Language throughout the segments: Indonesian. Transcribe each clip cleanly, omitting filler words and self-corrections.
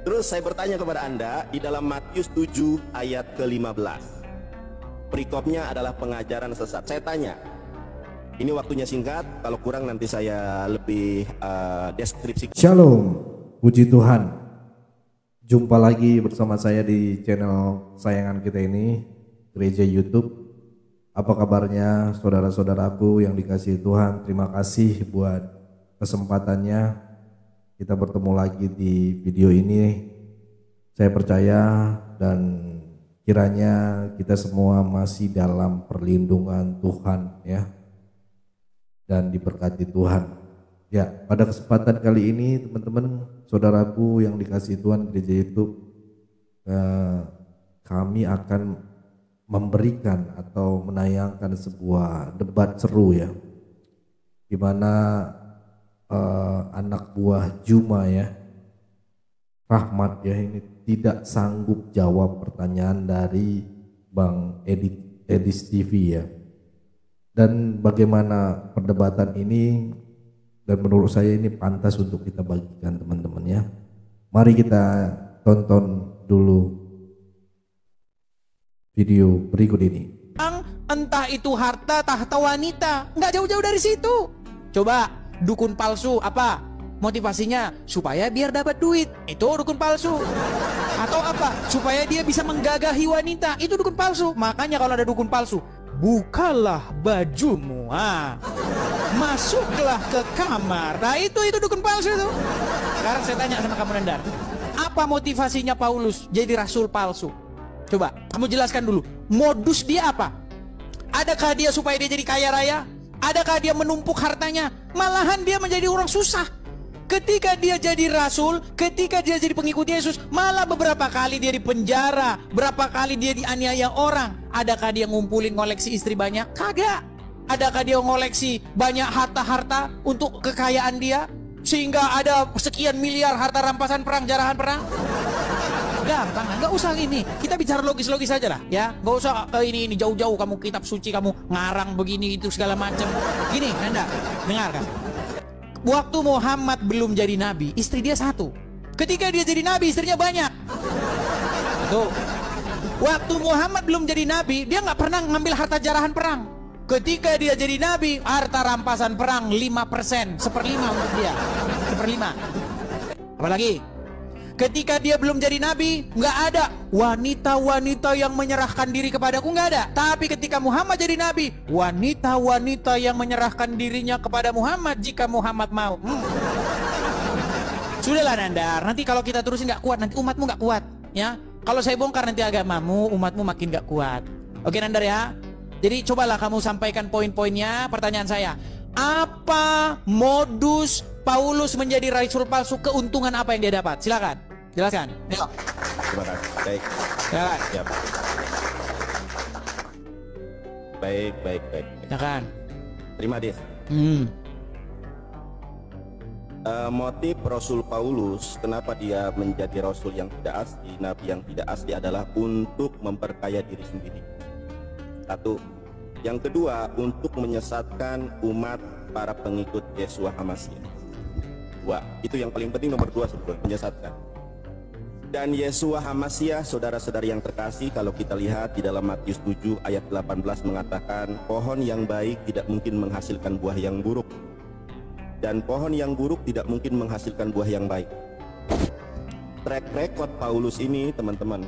Terus saya bertanya kepada Anda di dalam Matius 7 ayat ke-15. Perikopnya adalah pengajaran sesat. Saya tanya, ini waktunya singkat, kalau kurang nanti saya lebih deskripsi. Shalom, puji Tuhan. Jumpa lagi bersama saya di channel sayangan kita ini, Gereja YouTube. Apa kabarnya saudara-saudaraku yang dikasihi Tuhan? Terima kasih buat kesempatannya. Kita bertemu lagi di video ini. Saya percaya dan kiranya kita semua masih dalam perlindungan Tuhan ya, dan diberkati Tuhan. Ya, pada kesempatan kali ini teman-teman, saudaraku yang dikasihi Tuhan Gereja YouTube, kami akan memberikan atau menayangkan sebuah debat seru ya, di mana anak buah Juma ya, Rahmat ya, ini tidak sanggup jawab pertanyaan dari Bang Edis TV ya. Dan bagaimana perdebatan ini, dan menurut saya ini pantas untuk kita bagikan teman-teman ya. Mari kita tonton dulu video berikut ini. Entah itu harta, tahta, wanita, nggak jauh-jauh dari situ. Coba dukun palsu apa? Motivasinya supaya biar dapat duit, itu dukun palsu. Atau apa? Supaya dia bisa menggagahi wanita, itu dukun palsu. Makanya kalau ada dukun palsu, bukalah bajumu, masuklah ke kamar. Nah itu dukun palsu itu. Sekarang saya tanya sama kamu Nandar, apa motivasinya Paulus jadi rasul palsu? Coba kamu jelaskan dulu, modus dia apa? Adakah dia supaya dia jadi kaya raya? Adakah dia menumpuk hartanya? Malahan dia menjadi orang susah. Ketika dia jadi rasul, ketika dia jadi pengikut Yesus, malah beberapa kali dia dipenjara, berapa kali dia dianiaya orang. Adakah dia ngumpulin koleksi istri banyak? Kagak. Adakah dia ngoleksi banyak harta-harta untuk kekayaan dia, sehingga ada sekian miliar harta rampasan perang, jarahan perang? Gampang, nggak usah ini. Kita bicara logis-logis saja lah, ya. Nggak usah ini jauh-jauh kamu kitab suci kamu ngarang begini itu segala macam. Gini, Nanda, dengarkan. Waktu Muhammad belum jadi nabi, istri dia satu. Ketika dia jadi nabi, istrinya banyak. Tuh. Waktu Muhammad belum jadi nabi, dia nggak pernah ngambil harta jarahan perang. Ketika dia jadi nabi, harta rampasan perang 5%, 1/5 untuk dia, 1/5. Apalagi? Ketika dia belum jadi nabi, nggak ada wanita-wanita yang menyerahkan diri kepadaku, nggak ada. Tapi ketika Muhammad jadi nabi, wanita-wanita yang menyerahkan dirinya kepada Muhammad jika Muhammad mau. Sudahlah Nandar, nanti kalau kita terusin nggak kuat, nanti umatmu nggak kuat, ya. Kalau saya bongkar nanti agamamu, umatmu makin nggak kuat. Oke Nandar ya. Jadi cobalah kamu sampaikan poin-poinnya. Pertanyaan saya, apa modus Paulus menjadi rasul palsu? Keuntungan apa yang dia dapat? Silakan, jelaskan. Yuk. Terima kasih. Baik. Silakan. Ya. Baik. Silakan. Terima Des. Motif Rasul Paulus, kenapa dia menjadi rasul yang tidak asli, nabi yang tidak asli, adalah untuk memperkaya diri sendiri. Satu. Yang kedua, untuk menyesatkan umat para pengikut Yeshua HaMashiach. Dua. Itu yang paling penting, nomor 2 sebetulnya, menyesatkan. Dan Yeshua HaMashiach, saudara-saudari yang terkasih, kalau kita lihat di dalam Matius 7 ayat 18 mengatakan, pohon yang baik tidak mungkin menghasilkan buah yang buruk, dan pohon yang buruk tidak mungkin menghasilkan buah yang baik. Track record Paulus ini teman-teman,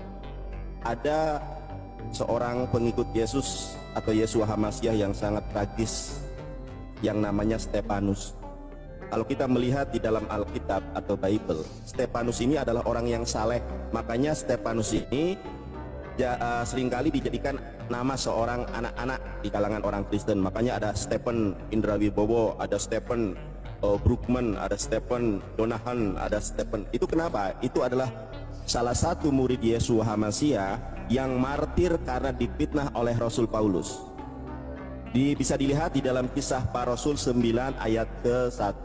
ada seorang pengikut Yesus atau Yeshua HaMashiach yang sangat tragis, yang namanya Stefanus. Kalau kita melihat di dalam Alkitab atau Bible, Stefanus ini adalah orang yang saleh. Makanya Stefanus ini seringkali dijadikan nama seorang anak-anak di kalangan orang Kristen. Makanya ada Stephen Indrawibowo, ada Stephen Brookman, ada Stephen Donahan, ada Stephen. Itu kenapa? Itu adalah salah satu murid Yeshua HaMashiach yang martir karena difitnah oleh Rasul Paulus. Bisa dilihat di dalam Kisah Para Rasul 9 ayat ke-1.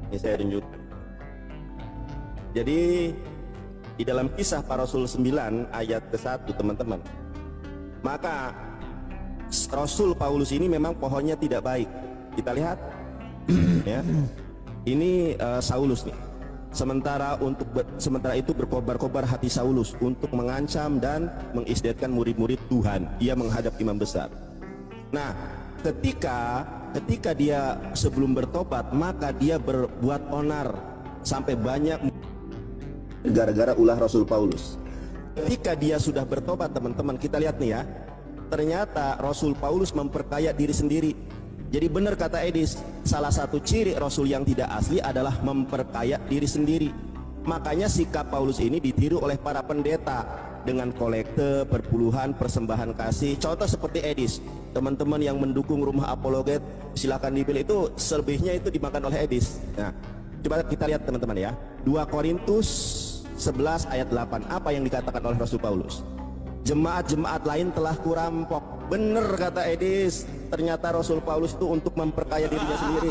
Ini saya tunjukkan. Jadi di dalam Kisah Para Rasul 9 ayat ke-1 teman-teman, maka Rasul Paulus ini memang pohonnya tidak baik. Kita lihat ya. Ini Saulus nih. Sementara itu berkobar-kobar hati Saulus untuk mengancam dan mengisyaratkan murid-murid Tuhan. Ia menghadap imam besar. Nah, ketika dia sebelum bertobat, maka dia berbuat onar sampai banyak gara-gara ulah Rasul Paulus. Ketika dia sudah bertobat, teman-teman, kita lihat nih ya, ternyata Rasul Paulus memperkaya diri sendiri. Jadi benar kata Edis, salah satu ciri Rasul yang tidak asli adalah memperkaya diri sendiri. Makanya sikap Paulus ini ditiru oleh para pendeta dengan kolekte, perpuluhan, persembahan kasih. Contoh seperti Edis, teman-teman yang mendukung rumah apologet silakan dipilih, itu selebihnya itu dimakan oleh Edis. Nah, coba kita lihat teman-teman ya, 2 Korintus 11 ayat 8. Apa yang dikatakan oleh Rasul Paulus? Jemaat-jemaat lain telah kurampok. Bener kata Edis, ternyata Rasul Paulus itu untuk memperkaya dirinya sendiri.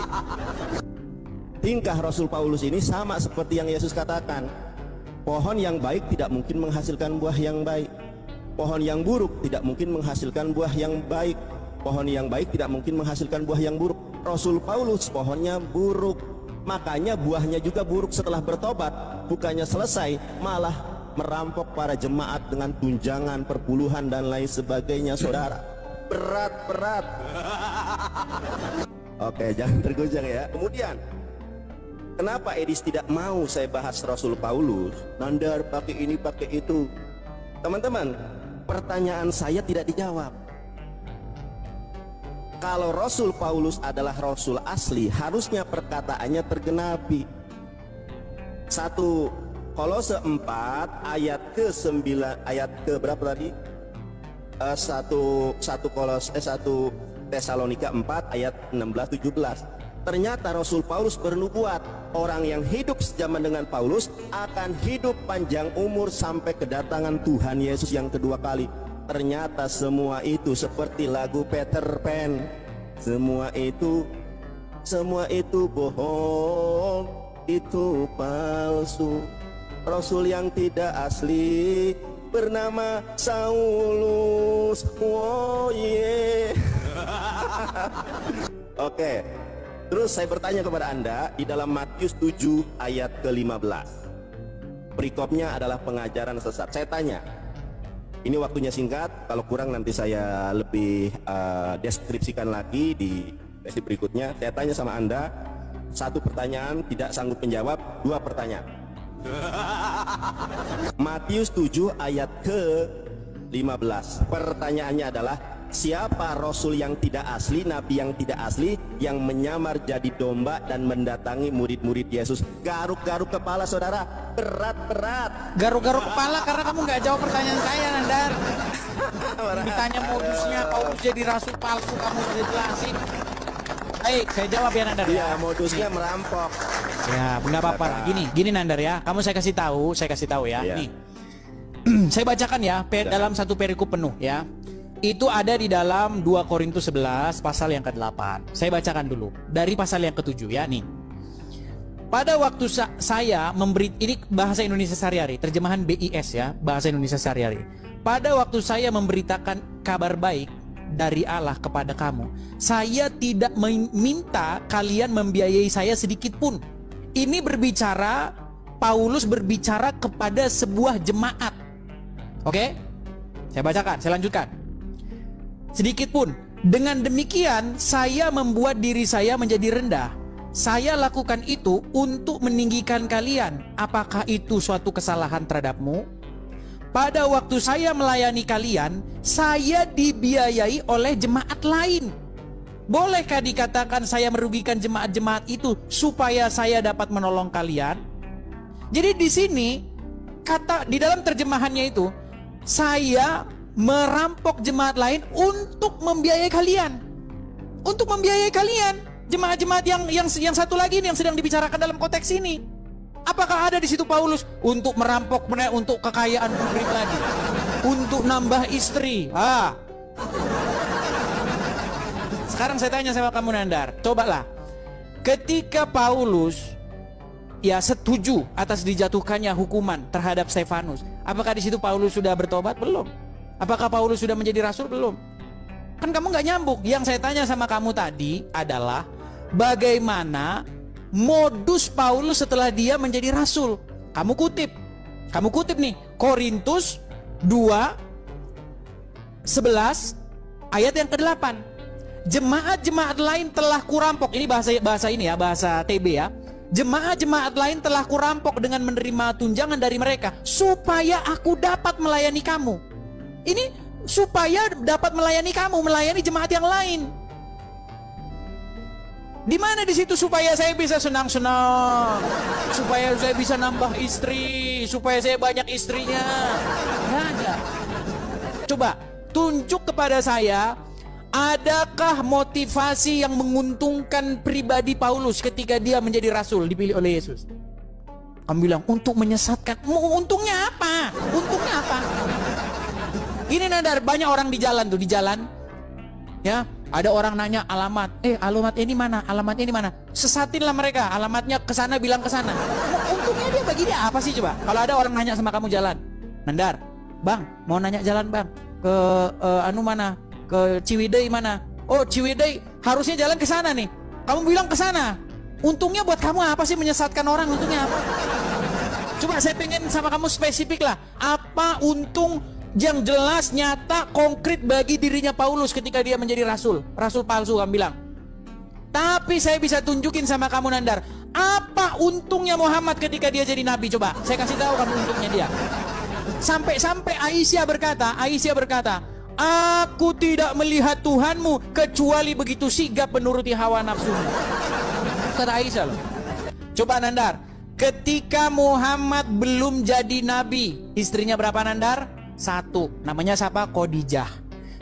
Tingkah Rasul Paulus ini sama seperti yang Yesus katakan, pohon yang baik tidak mungkin menghasilkan buah yang baik, pohon yang buruk tidak mungkin menghasilkan buah yang baik, pohon yang baik tidak mungkin menghasilkan buah yang buruk. Rasul Paulus pohonnya buruk, makanya buahnya juga buruk. Setelah bertobat, bukannya selesai, malah merampok para jemaat dengan tunjangan, perpuluhan dan lain sebagainya. Saudara, berat. Oke, jangan tergoyang ya. Kemudian, kenapa Edis tidak mau saya bahas Rasul Paulus? Nandar pakai ini pakai itu. Teman-teman, pertanyaan saya tidak dijawab. Kalau Rasul Paulus adalah Rasul asli, harusnya perkataannya tergenapi. 1 Kolose 4 ayat ke-9, ayat ke berapa tadi? 1 Tesalonika 4 ayat 16-17. Ternyata Rasul Paulus bernubuat, orang yang hidup sejaman dengan Paulus akan hidup panjang umur sampai kedatangan Tuhan Yesus yang kedua kali. Ternyata semua itu seperti lagu Peter Pan. Semua itu bohong, itu palsu. Rasul yang tidak asli bernama Saulus. Oh yeah. Oke. Terus saya bertanya kepada Anda, di dalam Matius 7 ayat ke-15, perikopnya adalah pengajaran sesat. Saya tanya, ini waktunya singkat, kalau kurang nanti saya lebih deskripsikan lagi di sesi berikutnya. Saya tanya sama Anda, 1 pertanyaan, tidak sanggup menjawab, 2 pertanyaan. Matius 7 ayat ke-15. Pertanyaannya adalah, siapa Rasul yang tidak asli, nabi yang tidak asli, yang menyamar jadi domba dan mendatangi murid-murid Yesus? Garuk-garuk kepala saudara, berat. Garuk-garuk kepala karena kamu nggak jawab pertanyaan saya, Nandar. Ditanya modusnya Paulus jadi rasul palsu, kamu udah jelasin. Baik, saya jawab ya, Nandar. Iya, modusnya merampok. Ya, nggak apa-apa lah. Gini Nandar ya, kamu saya kasih tahu ya. Iya. Nih, saya bacakan ya, dalam satu perikop penuh ya. Itu ada di dalam 2 Korintus 11 pasal yang ke-8. Saya bacakan dulu dari pasal yang ke-7 ya nih. Pada waktu saya memberi, ini bahasa Indonesia sehari-hari, terjemahan BIS ya, bahasa Indonesia sehari-hari. Pada waktu saya memberitakan kabar baik dari Allah kepada kamu, saya tidak meminta kalian membiayai saya sedikit pun. Ini Paulus berbicara kepada sebuah jemaat. Oke? Saya bacakan, saya lanjutkan. Sedikit pun. Dengan demikian saya membuat diri saya menjadi rendah. Saya lakukan itu untuk meninggikan kalian. Apakah itu suatu kesalahan terhadapmu? Pada waktu saya melayani kalian, saya dibiayai oleh jemaat lain. Bolehkah dikatakan saya merugikan jemaat-jemaat itu supaya saya dapat menolong kalian? Jadi di sini kata di dalam terjemahannya itu, saya merampok jemaat lain untuk membiayai kalian. Untuk membiayai kalian. Jemaat-jemaat yang satu lagi ini yang sedang dibicarakan dalam konteks ini. Apakah ada di situ Paulus untuk merampok, untuk kekayaan pribadi, untuk nambah istri? Sekarang saya tanya sama kamu Nandar, cobalah. Ketika Paulus ya setuju atas dijatuhkannya hukuman terhadap Stefanus, apakah di situ Paulus sudah bertobat? Belum. Apakah Paulus sudah menjadi rasul? Belum. Kan kamu nggak nyambung. Yang saya tanya sama kamu tadi adalah bagaimana modus Paulus setelah dia menjadi rasul. Kamu kutip nih, Korintus 2:11 ayat yang ke-8. Jemaat-jemaat lain telah kurampok. Ini bahasa ini ya, bahasa TB ya. Jemaat-jemaat lain telah kurampok dengan menerima tunjangan dari mereka supaya aku dapat melayani kamu. Ini supaya dapat melayani kamu, melayani jemaat yang lain. Di mana di situ supaya saya bisa senang-senang, supaya saya bisa nambah istri, supaya saya banyak istrinya? Nggak ada. Coba tunjuk kepada saya, adakah motivasi yang menguntungkan pribadi Paulus ketika dia menjadi rasul dipilih oleh Yesus? Kamu bilang untuk menyesatkan. Untungnya apa? Untungnya apa? Ini Nandar, banyak orang di jalan tuh, ya. Ada orang nanya alamat, alamat ini mana? Alamat ini mana? Sesatinlah mereka, alamatnya ke sana, bilang ke sana. Untungnya dia bagi dia apa sih coba? Kalau ada orang nanya sama kamu jalan, Nandar, Bang, mau nanya jalan Bang, ke mana? Ke Ciwidey mana? Oh, Ciwidey, harusnya jalan ke sana nih. Kamu bilang ke sana. Untungnya buat kamu apa sih menyesatkan orang? Untungnya apa? Coba saya pengen sama kamu spesifik lah. Apa untung yang jelas, nyata, konkret bagi dirinya Paulus ketika dia menjadi rasul palsu, kamu bilang. Tapi saya bisa tunjukin sama kamu Nandar, apa untungnya Muhammad ketika dia jadi nabi? Coba saya kasih tahu kamu untungnya dia. Sampai Aisyah berkata, aku tidak melihat Tuhanmu kecuali begitu sigap menuruti hawa nafsumu. Kata Aisyah loh. Coba Nandar, ketika Muhammad belum jadi nabi, istrinya berapa Nandar? 1, namanya siapa? Khadijah.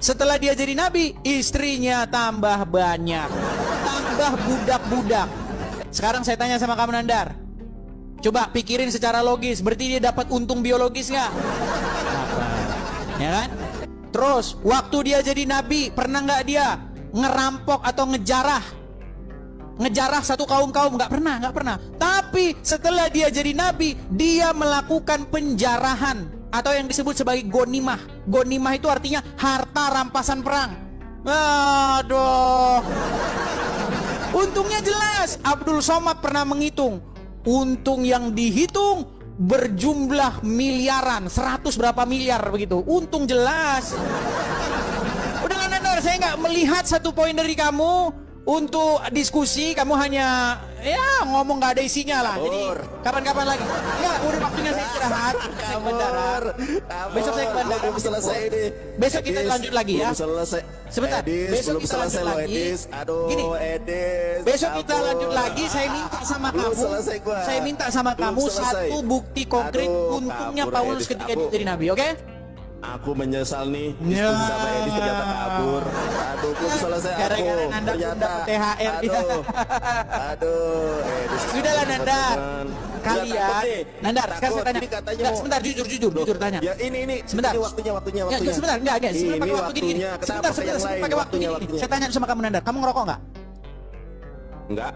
Setelah dia jadi nabi, istrinya tambah banyak, tambah budak-budak. Sekarang saya tanya sama kamu Nandar, coba pikirin secara logis, berarti dia dapat untung biologis nggak? Ya kan? Terus waktu dia jadi nabi, pernah nggak dia ngerampok atau ngejarah satu kaum? Nggak pernah. Tapi setelah dia jadi nabi, dia melakukan penjarahan atau yang disebut sebagai gonimah. Gonimah itu artinya harta rampasan perang. Aduh. Untungnya jelas. Abdul Somad pernah menghitung. Untung yang dihitung berjumlah miliaran, 100 berapa miliar begitu. Untung jelas. Udah Nandar, saya nggak melihat satu poin dari kamu untuk diskusi. Kamu hanya ya ngomong nggak ada isinya lah. Jadi kapan-kapan lagi. Enggak, udah waktunya saya istirahat. Saya ke bandara. Besok saya ke bandara. Belum selesai ini. Besok kita lanjut lagi ya. Selesai. Sebentar. Besok kita lanjut lagi. Gini. Besok kita lanjut lagi. Saya minta sama kamu. Saya minta sama kamu satu bukti konkret untungnya Paulus ketika dia jadi nabi, oke? Aku menyesal nih, diskusi sama Edis ternyata kabur. Aduh, belum selesai aku. Gara-gara Nanda dapat THR. Aduh, Edis. Sudahlah Nandar. Kalian, Nandar, sekarang saya tanya. Enggak, sebentar, jujur tanya. Ya ini. Sebentar. Ini waktunya. Ya, sebentar, enggak. Sebentar pakai waktu gini. Sebentar, pakai waktu gini. Saya tanya sama kamu Nandar, kamu ngerokok enggak? Enggak.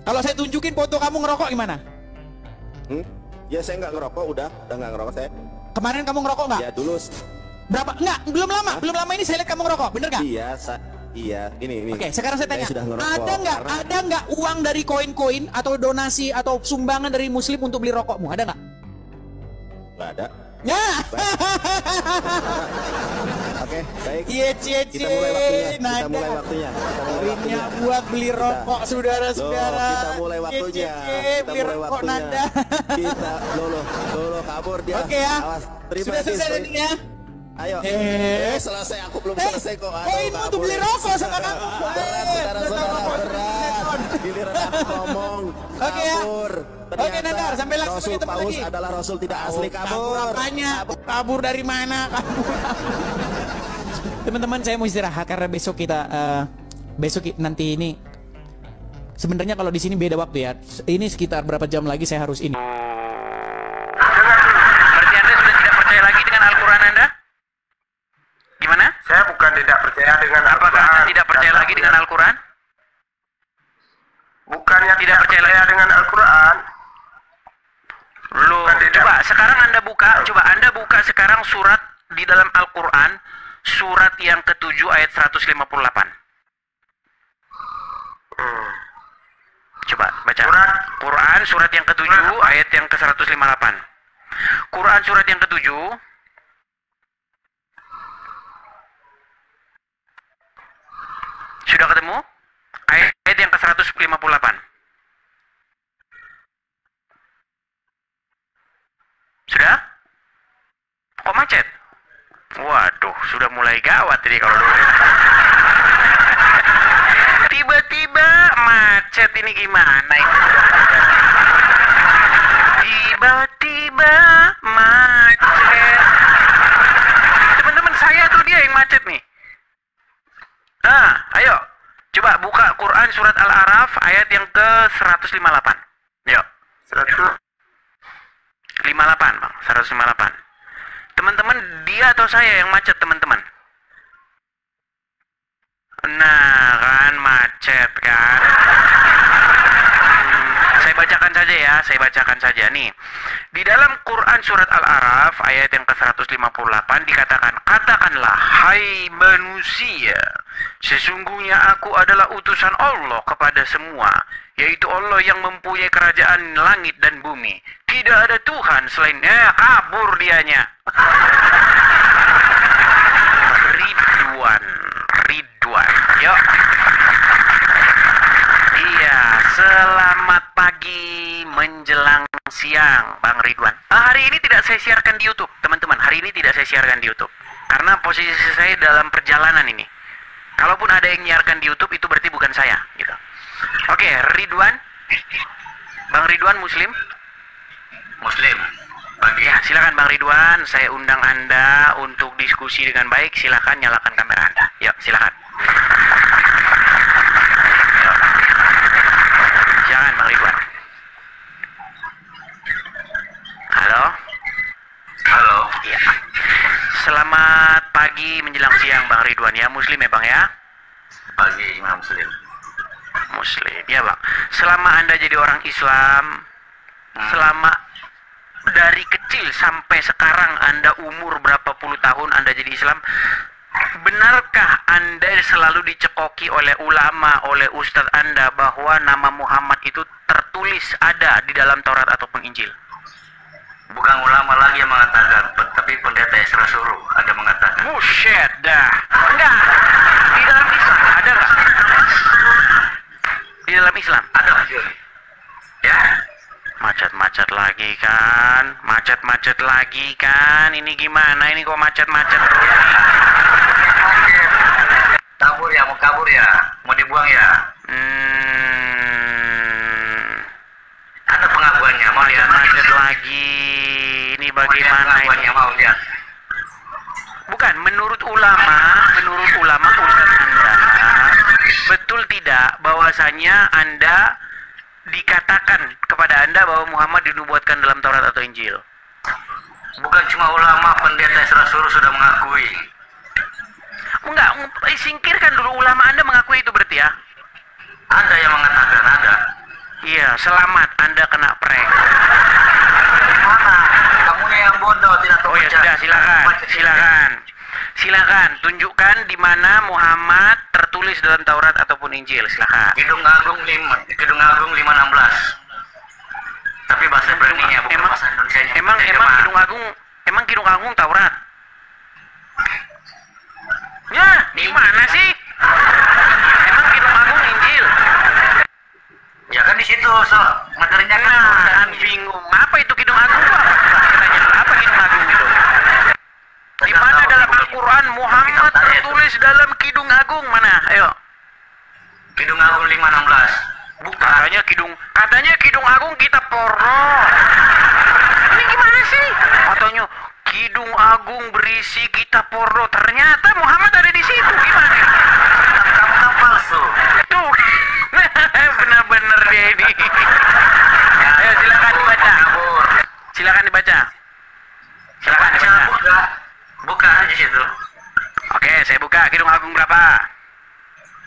Kalau saya tunjukin foto kamu ngerokok gimana? Ya saya enggak ngerokok, udah enggak ngerokok saya. Kemarin kamu ngerokok nggak? Ya dulu. Berapa? Enggak, belum lama ini saya lihat kamu ngerokok, bener nggak? Iya, ini. Oke, sekarang saya tanya, ada nggak uang dari koin-koin atau donasi atau sumbangan dari Muslim untuk beli rokokmu? Ada nggak? Nggak ada. Ya. Oke, baik. Kita mulai waktunya. Koinnya buat beli rokok, saudara-saudara. Kita mulai waktunya. Beli rokok Nanda. Kita lolo kabur dia. Oke ya. Awas, terima Sudah selesai kasih. ya. Ayo. Selesai, aku belum selesai kok. Koinmu tuh beli rokok sama kamu. Berat. Giliran aku ngomong. Oke ya. Kabur. Oke Nandar, sampai langsung Rasul ketemu Paulus lagi. adalah Rasul tidak asli. Kabur apanya? Kabur dari mana? Teman-teman, saya mau istirahat karena besok nanti ini sebenarnya kalau di sini beda waktu ya. Ini sekitar berapa jam lagi saya harus ini. Berarti Anda sudah tidak percaya lagi dengan Al-Quran Anda? Gimana? Saya bukan tidak percaya dengan Al-Quran. Apakah Anda tidak percaya lagi dengan Al-Quran? Bukannya tidak percaya dengan Al-Quran. Loh, coba sekarang Anda buka sekarang surat di dalam Al-Quran, surat yang ke-7 ayat 158. Coba baca. baca. Quran surat yang ke-7 ayat yang ke-158. Quran surat yang ke-7 sudah ketemu? Ayat yang ke-158. Sudah? Kok macet? Waduh, sudah mulai gawat ini kalau dulu. Tiba-tiba macet ini gimana ini? Tiba-tiba macet. Teman-teman, saya tuh dia yang macet nih. Nah, ayo. Coba buka Quran surat Al-A'raf ayat yang ke-158. Yuk. 58, Bang. 158. Teman-teman, dia atau saya yang macet, teman-teman? Nah, kan macet kan. Saya bacakan saja ya, saya bacakan saja nih. Di dalam Quran surat Al-A'raf ayat yang ke-158 dikatakan, katakanlah, hai manusia, sesungguhnya aku adalah utusan Allah kepada semua, yaitu Allah yang mempunyai kerajaan langit dan bumi. Tidak ada Tuhan selainnya. Kabur dianya. Ridwan. Yuk. Iya, selamat pagi menjelang siang, Bang Ridwan. Hari ini tidak saya siarkan di YouTube, teman-teman. Hari ini tidak saya siarkan di YouTube karena posisi saya dalam perjalanan ini. Kalaupun ada yang nyiarkan di YouTube, itu berarti bukan saya, gitu. Oke, Ridwan. Bang Ridwan Muslim? Muslim. Bagi Ya, silakan Bang Ridwan, saya undang Anda untuk diskusi dengan baik. Silakan nyalakan kamera Anda. Yuk, silakan. Silakan Bang Ridwan. Halo? Halo. Iya. Selamat pagi menjelang siang Bang Ridwan ya. Muslim ya Bang ya? Bagi Imam Muslim. Muslim, ya Bang. Selama Anda jadi orang Islam, selama dari kecil sampai sekarang Anda umur berapa puluh tahun Anda jadi Islam, benarkah Anda selalu dicekoki oleh ulama, oleh ustadz Anda bahwa nama Muhammad itu tertulis ada di dalam Taurat ataupun Injil? Bukan ulama lagi yang mengatakan, tapi pendeta Esra Suruh ada mengatakan. Buset dah. Enggak. Di dalam Islam ada nggak? Di dalam Islam Ada Mas. Ya. macet-macet lagi kan, macet-macet lagi kan. Ini gimana ini kok macet-macet terus? Kabur ya, mau kabur ya, mau dibuang ya. Ada pengakuannya, mau lihat? Macet lagi. Ini bagaimana ini? Mau lihat? Bukan, menurut ulama Ustadz Anda, betul tidak bahwasanya Anda dikatakan kepada Anda bahwa Muhammad dinubuatkan dalam Taurat atau Injil? Bukan cuma ulama, pendeta Esra Suruh sudah mengakui. Enggak, singkirkan dulu ulama Anda mengakui itu berarti ya? Ada yang mengatakan, ada. Iya, selamat Anda kena prank. Mana? Kamu yang bodoh, tidak tahu. Oh ya sudah, silakan tunjukkan di mana Muhammad tertulis dalam Taurat ataupun Injil. Silakan. Kidung Agung 516. Tapi bahasa Ibrani-nya bukan bahasa Indonesia-nya. Emang Kidung Agung Taurat? Ya, di mana sih? Emang Kidung Agung Injil? Ya kan di situ, so materinya kan. Kan bingung. Apa itu Kidung Agung? Apa Kidung Agung itu? Di mana dalam Al-Quran Muhammad tertulis dalam Kidung Agung mana? Ayo. Kidung Agung 516. Bukan. Katanya Kidung Agung kitab porno. Ini gimana sih? Katanya Kidung Agung berisi kitab porno. Ternyata Muhammad ada di situ. Gimana? Kamu kan palsu. Tuh. Benar-benar dia ini. Ayo silakan dibaca. Silakan dibaca. Silakan dibaca. Buka aja situ. Oke, saya buka. Kidung Agung berapa?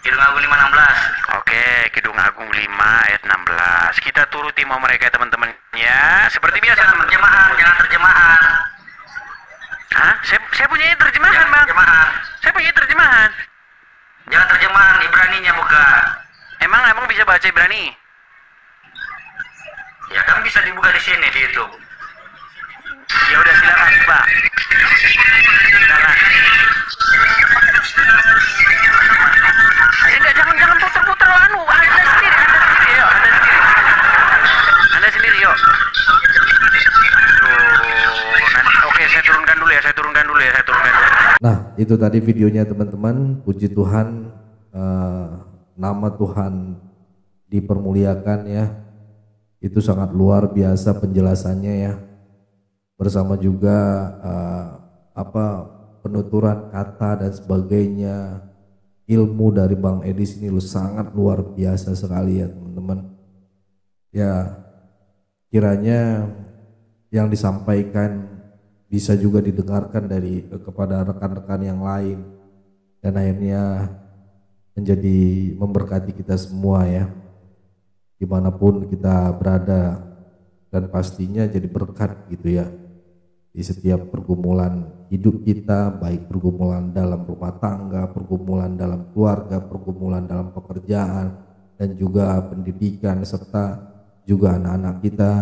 Kidung Agung 516. Oke, Kidung Agung 5 ayat 16. Kita turuti mau mereka teman-teman ya. Seperti biasa teman-teman. Jangan terjemahan. Hah? Saya punya terjemahan, Jangan Bang. terjemahan. Saya punya terjemahan. Jangan terjemahan Ibraninya buka. Emang bisa baca Ibrani? kan bisa dibuka di sini di YouTube. Ya udah silakan Pak. Silakan. Enggak, jangan putar-putar anu. Anda sendiri yuk, Anda sendiri yuk. Oke, saya turunkan dulu ya. Nah, itu tadi videonya teman-teman. Puji Tuhan, nama Tuhan dipermuliakan ya. Itu sangat luar biasa penjelasannya ya. Bersama juga penuturan kata dan sebagainya. Ilmu dari Bang Edi sini sangat luar biasa sekali ya teman-teman. Ya, kiranya yang disampaikan bisa juga didengarkan kepada rekan-rekan yang lain dan akhirnya menjadi memberkati kita semua ya, dimanapun kita berada, dan pastinya jadi berkat gitu ya di setiap pergumulan hidup kita, baik pergumulan dalam rumah tangga, pergumulan dalam keluarga, pergumulan dalam pekerjaan, dan juga pendidikan serta juga anak-anak kita.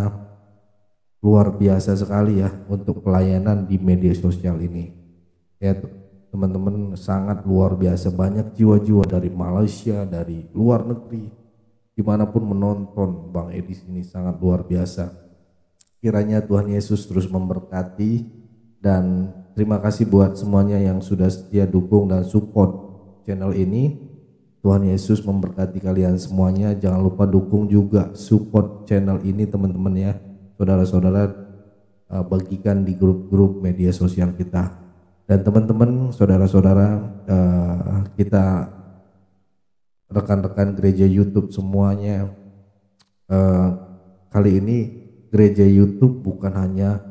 Luar biasa sekali ya untuk pelayanan di media sosial ini ya teman-teman, sangat luar biasa. Banyak jiwa-jiwa dari Malaysia, dari luar negeri, dimanapun menonton Bang Edi ini sangat luar biasa. Kiranya Tuhan Yesus terus memberkati, dan terima kasih buat semuanya yang sudah setia dukung dan support channel ini. Tuhan Yesus memberkati kalian semuanya. Jangan lupa dukung juga, support channel ini teman-teman ya. Saudara-saudara, bagikan di grup-grup media sosial kita. Dan teman-teman, saudara-saudara, kita rekan-rekan gereja YouTube semuanya, kali ini gereja YouTube bukan hanya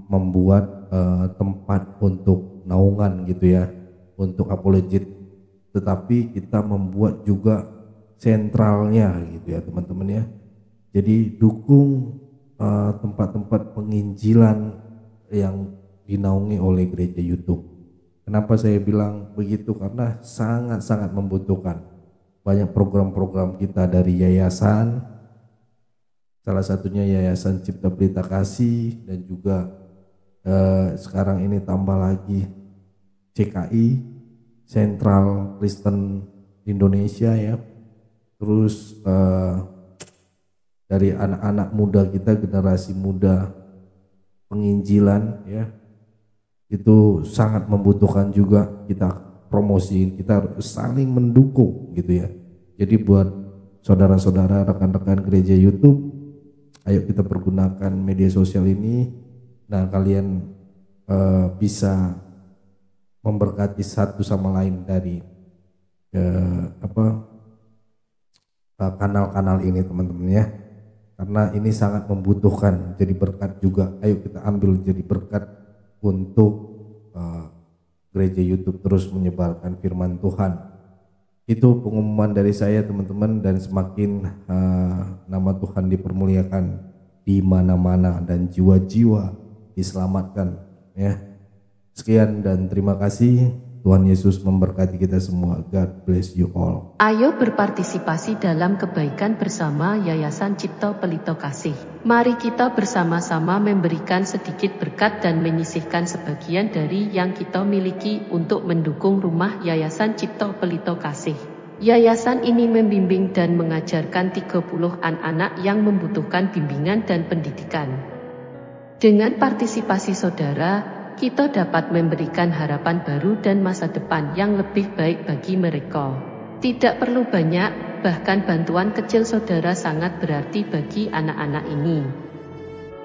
membuat tempat untuk naungan gitu ya, untuk apologet, tetapi kita membuat juga sentralnya gitu ya teman-teman ya. Jadi dukung tempat-tempat penginjilan yang dinaungi oleh gereja YouTube. Kenapa saya bilang begitu? Karena sangat-sangat membutuhkan. Banyak program-program kita dari yayasan, salah satunya Yayasan Cipta Pelita Kasih, dan juga sekarang ini tambah lagi CKI, Central Kristen Indonesia ya. Terus dari anak-anak muda kita, generasi muda penginjilan ya, itu sangat membutuhkan juga kita promosiin, kita harus saling mendukung gitu ya. Jadi buat saudara-saudara, rekan-rekan gereja YouTube, ayo kita pergunakan media sosial ini. Nah, kalian bisa memberkati satu sama lain dari kanal-kanal ini teman-teman ya. Karena ini sangat membutuhkan jadi berkat juga. Ayo kita ambil jadi berkat untuk gereja YouTube terus menyebarkan firman Tuhan. Itu pengumuman dari saya teman-teman, dan semakin nama Tuhan dipermuliakan di mana-mana dan jiwa-jiwa diselamatkan ya. Sekian dan terima kasih. Tuhan Yesus memberkati kita semua. God bless you all. Ayo berpartisipasi dalam kebaikan bersama Yayasan Cipta Pelita Kasih. Mari kita bersama-sama memberikan sedikit berkat dan menyisihkan sebagian dari yang kita miliki untuk mendukung rumah Yayasan Cipta Pelita Kasih. Yayasan ini membimbing dan mengajarkan 30 anak-anak yang membutuhkan bimbingan dan pendidikan. Dengan partisipasi saudara, kita dapat memberikan harapan baru dan masa depan yang lebih baik bagi mereka. Tidak perlu banyak, bahkan bantuan kecil saudara sangat berarti bagi anak-anak ini.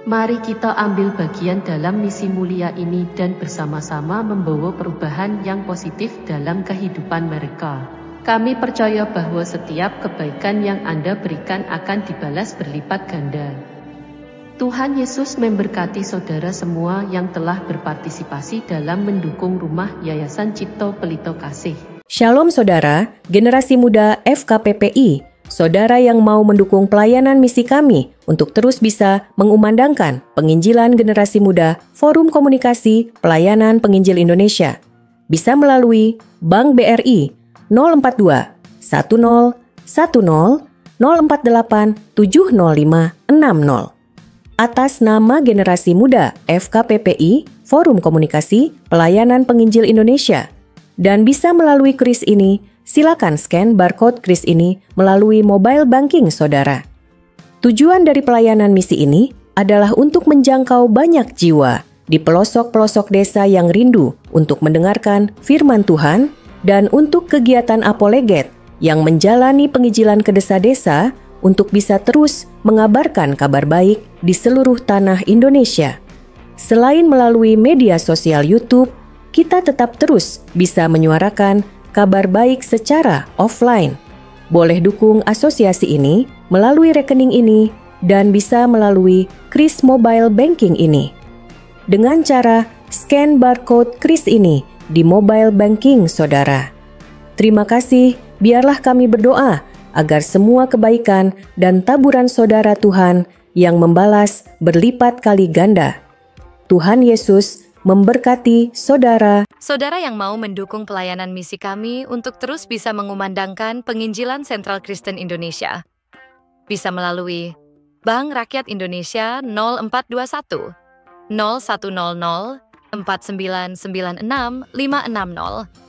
Mari kita ambil bagian dalam misi mulia ini dan bersama-sama membawa perubahan yang positif dalam kehidupan mereka. Kami percaya bahwa setiap kebaikan yang Anda berikan akan dibalas berlipat ganda. Tuhan Yesus memberkati saudara semua yang telah berpartisipasi dalam mendukung rumah Yayasan Cipta Pelita Kasih. Shalom saudara, generasi muda FKPPI, saudara yang mau mendukung pelayanan misi kami untuk terus bisa mengumandangkan penginjilan generasi muda Forum Komunikasi Pelayanan Penginjil Indonesia. Bisa melalui Bank BRI 042 10 10 048 705 60. atas nama Generasi Muda FKPPI, Forum Komunikasi Pelayanan Penginjil Indonesia. Dan bisa melalui kris ini, silakan scan barcode kris ini melalui mobile banking saudara. Tujuan dari pelayanan misi ini adalah untuk menjangkau banyak jiwa di pelosok-pelosok desa yang rindu untuk mendengarkan firman Tuhan dan untuk kegiatan apoleget yang menjalani penginjilan ke desa-desa untuk bisa terus mengabarkan kabar baik di seluruh tanah Indonesia. Selain melalui media sosial YouTube, kita tetap terus bisa menyuarakan kabar baik secara offline. Boleh dukung asosiasi ini melalui rekening ini dan bisa melalui kris mobile banking ini. Dengan cara scan barcode kris ini di mobile banking saudara. Terima kasih, biarlah kami berdoa agar semua kebaikan dan taburan saudara Tuhan yang membalas berlipat kali ganda. Tuhan Yesus memberkati saudara. Saudara yang mau mendukung pelayanan misi kami untuk terus bisa mengumandangkan penginjilan Sentral Kristen Indonesia, bisa melalui Bank Rakyat Indonesia 0421 0100 4996 560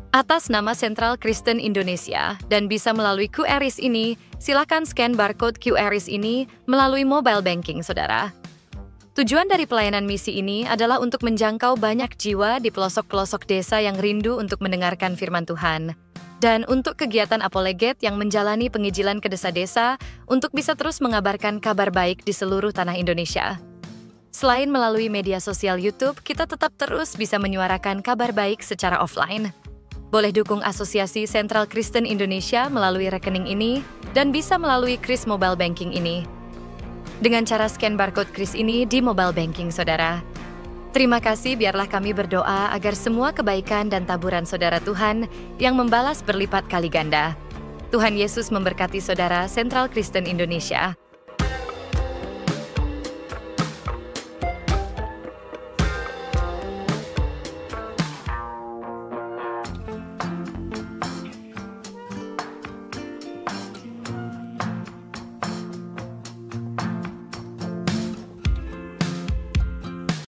atas nama Sentral Kristen Indonesia, dan bisa melalui QRIS ini, silakan scan barcode QRIS ini melalui mobile banking saudara. Tujuan dari pelayanan misi ini adalah untuk menjangkau banyak jiwa di pelosok-pelosok desa yang rindu untuk mendengarkan firman Tuhan, dan untuk kegiatan apoleget yang menjalani penginjilan ke desa-desa untuk bisa terus mengabarkan kabar baik di seluruh tanah Indonesia. Selain melalui media sosial YouTube, kita tetap terus bisa menyuarakan kabar baik secara offline. Boleh dukung Asosiasi Sentral Kristen Indonesia melalui rekening ini dan bisa melalui kris mobile banking ini. Dengan cara scan barcode kris ini di mobile banking saudara. Terima kasih, biarlah kami berdoa agar semua kebaikan dan taburan saudara Tuhan yang membalas berlipat kali ganda. Tuhan Yesus memberkati saudara Sentral Kristen Indonesia.